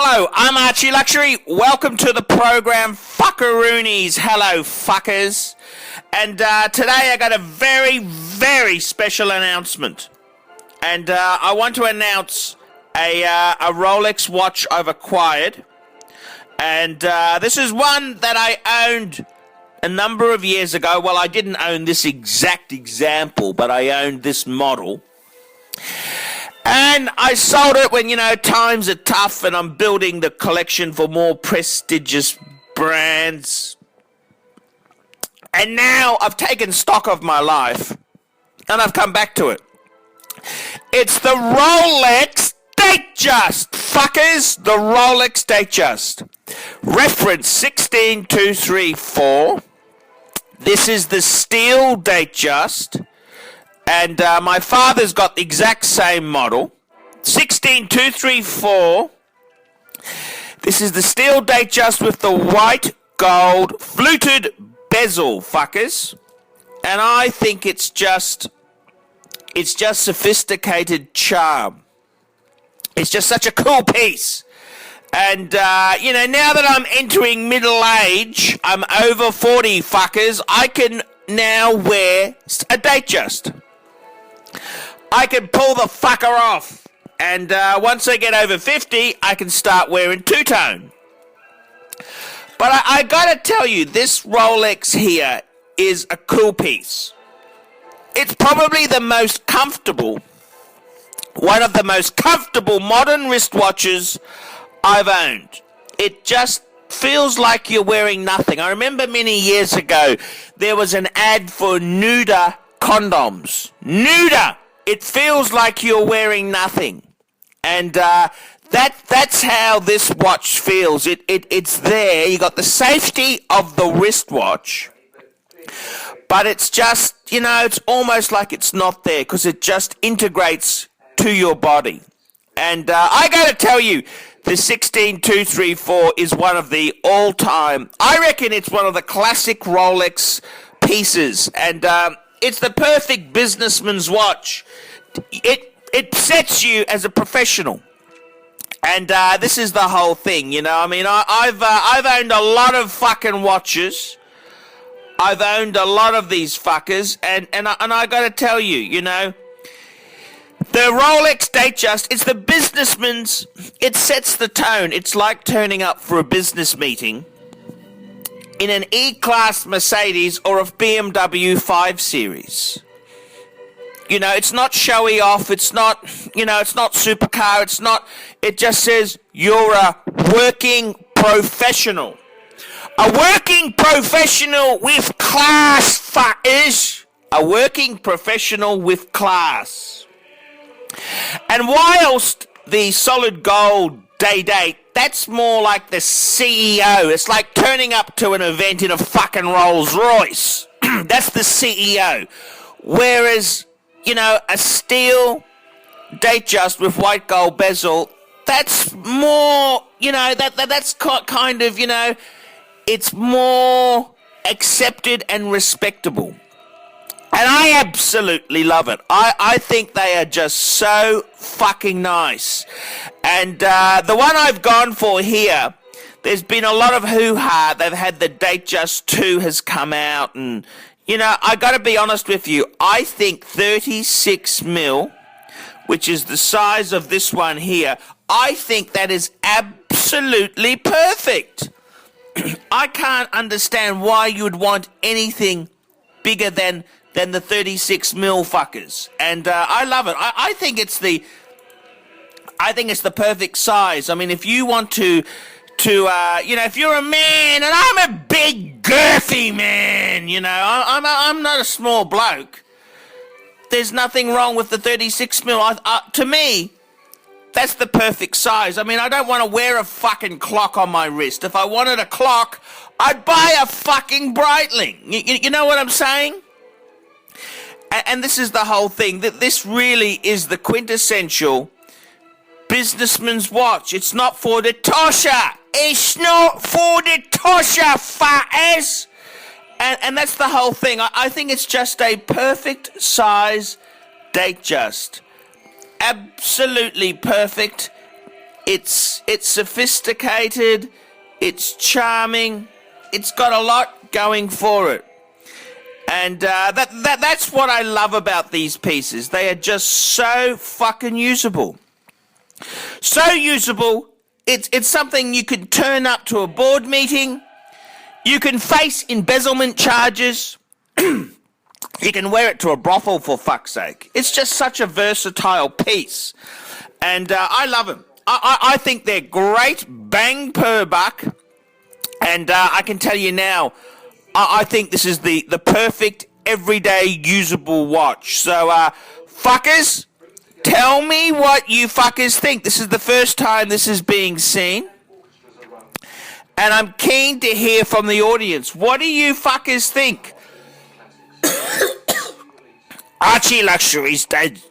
Hello, I'm Archie Luxury. Welcome to the program Fuckaroonies. Hello, fuckers. And today I got a very, very special announcement. And I want to announce a Rolex watch I've acquired. And this is one that I owned a number of years ago. Well, I didn't own this exact example, but I owned this model. And I sold it when, times are tough and I'm building the collection for more prestigious brands. And now I've taken stock of my life and I've come back to it. It's the Rolex DateJust, fuckers. The Rolex DateJust. Reference 16234. This is the steel DateJust. And my father's got the exact same model. 16234. This is the steel DateJust with the white gold fluted bezel, fuckers. And I think it's just sophisticated charm. It's just such a cool piece. And, now that I'm entering middle age, I'm over 40, fuckers, I can now wear a DateJust. I can pull the fucker off. And once I get over 50, I can start wearing two-tone. But I gotta tell you, this Rolex here is a cool piece. It's probably the most comfortable, one of the most comfortable modern wristwatches I've owned. It just feels like you're wearing nothing. I remember many years ago, there was an ad for Nuda condoms. Nuda! It feels like you're wearing nothing. And that's how this watch feels. It's there. You got the safety of the wristwatch. But it's just, it's almost like it's not there because it just integrates to your body. And I got to tell you, the 16234 is one of the all-time, I reckon it's one of the classic Rolex pieces. And it's the perfect businessman's watch. It sets you as a professional. And this is the whole thing, I've owned a lot of fucking watches. I've owned a lot of these fuckers, and I gotta tell you, the Rolex DateJust, it's the businessman's, it sets the tone. It's like turning up for a business meeting in an E-Class Mercedes or a BMW 5 Series. It's not showy off, it's not, it's not supercar, it just says you're a working professional. A working professional with class, fuckers. A working professional with class. And whilst the solid gold date, that's more like the CEO. It's like turning up to an event in a fucking Rolls Royce. That's the CEO. Whereas, a steel DateJust with white gold bezel, that's more, that's kind of, it's more accepted and respectable. And I absolutely love it. I think they are just so fucking nice. And the one I've gone for here, there's been a lot of hoo-ha. They've had the DateJust 2 has come out. And, I got to be honest with you. I think 36 mil, which is the size of this one here, I think that is absolutely perfect. I can't understand why you would want anything bigger than the 36 mil fuckers. And I love it. I think it's the perfect size. I mean, if you want to if you're a man, and I'm a big girthy man, I'm not a small bloke. There's nothing wrong with the 36 mil. To me, that's the perfect size. I mean, I don't want to wear a fucking clock on my wrist. If I wanted a clock, I'd buy a fucking Breitling. You know what I'm saying? And this is the whole thing. That this really is the quintessential businessman's watch. It's not for the tosher. It's not for the tosher, fuckers. And that's the whole thing. I think it's just a perfect size DateJust. Absolutely perfect. It's sophisticated, it's charming, it's got a lot going for it. And that's what I love about these pieces. They are just so fucking usable. So usable, it's something you can turn up to a board meeting. You can face embezzlement charges. You can wear it to a brothel, for fuck's sake. It's just such a versatile piece. And I love them. I think they're great bang per buck. And I can tell you now, I think this is the perfect everyday usable watch. So, fuckers, tell me what you fuckers think. This is the first time this is being seen. And I'm keen to hear from the audience. What do you fuckers think? Archie Luxury's dead.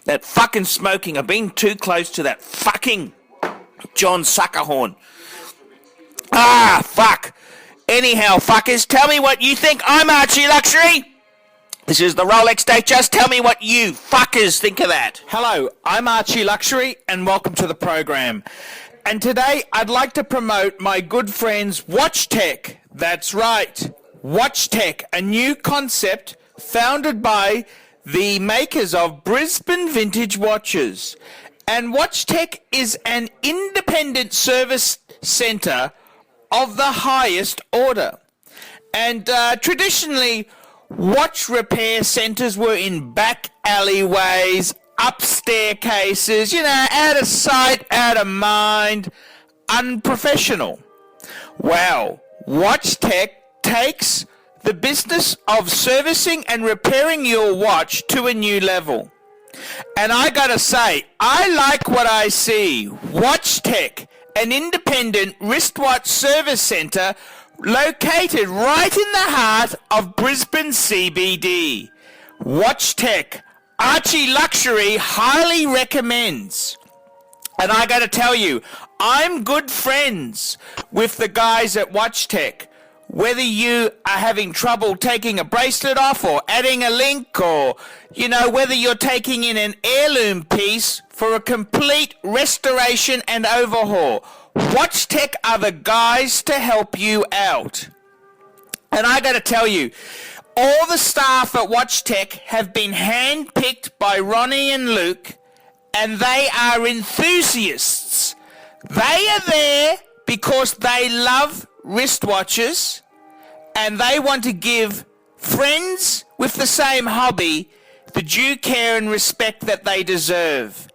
That fucking smoking. I've been too close to that fucking John Suckerhorn. Fuck. Anyhow, fuckers, tell me what you think. I'm Archie Luxury. This is the Rolex DateJust. Tell me what you fuckers think of that. Hello, I'm Archie Luxury, and welcome to the program. And today, I'd like to promote my good friends Watch Tech. That's right, Watch Tech, a new concept founded by the makers of Brisbane Vintage Watches. And Watch Tech is an independent service centre of the highest order. And traditionally, watch repair centres were in back alleyways, up staircases, out of sight, out of mind, unprofessional. Well, Watch Tech takes the business of servicing and repairing your watch to a new level. And I gotta say, I like what I see. Watch Tech, an independent wristwatch service centre located right in the heart of Brisbane CBD. Watch Tech, Archie Luxury highly recommends. And I gotta tell you, I'm good friends with the guys at Watch Tech. Whether you are having trouble taking a bracelet off or adding a link, or, whether you're taking in an heirloom piece for a complete restoration and overhaul, Watch Tech are the guys to help you out. And I gotta tell you, all the staff at Watch Tech have been handpicked by Ronnie and Luke, and they are enthusiasts. They are there because they love wristwatches, and they want to give friends with the same hobby the due care and respect that they deserve.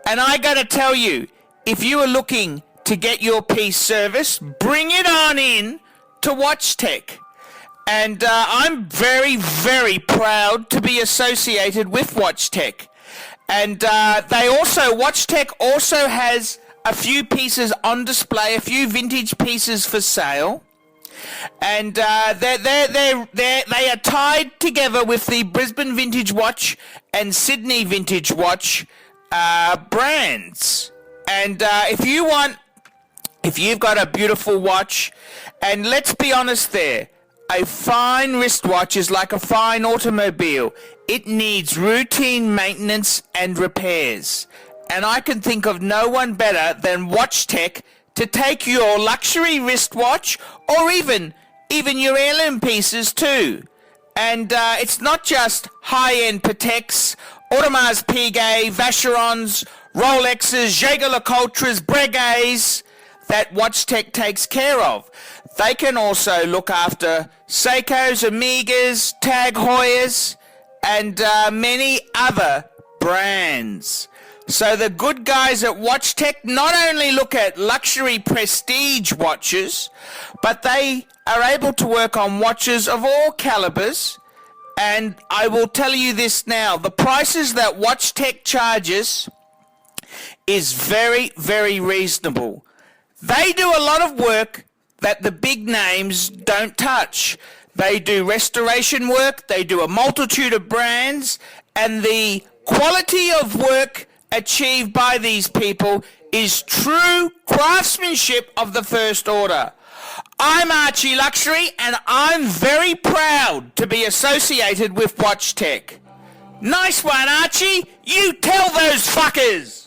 And I gotta tell you, if you are looking to get your piece serviced, bring it on in to Watch Tech. And I'm very, very proud to be associated with Watch Tech. And Watch Tech also has a few pieces on display, a few vintage pieces for sale. And they are tied together with the Brisbane Vintage Watch and Sydney Vintage Watch brands. And if you've got a beautiful watch, and let's be honest there, a fine wristwatch is like a fine automobile. It needs routine maintenance and repairs. And I can think of no one better than Watch Tech to take your luxury wristwatch, or even your heirloom pieces too. And it's not just high-end Pateks, Audemars Piguet, Vacherons, Rolexes, Jaeger-LeCoultres, Breguets that Watch Tech takes care of. They can also look after Seikos, Omegas, Tag Heuers, and many other brands. So the good guys at Watch Tech not only look at luxury prestige watches, but they are able to work on watches of all calibers. And I will tell you this now, the prices that Watch Tech charges is very, very reasonable. They do a lot of work that the big names don't touch. They do restoration work, they do a multitude of brands, and the quality of work achieved by these people is true craftsmanship of the first order. I'm Archie Luxury, and I'm very proud to be associated with Watch Tech. Nice one, Archie. You tell those those fuckers!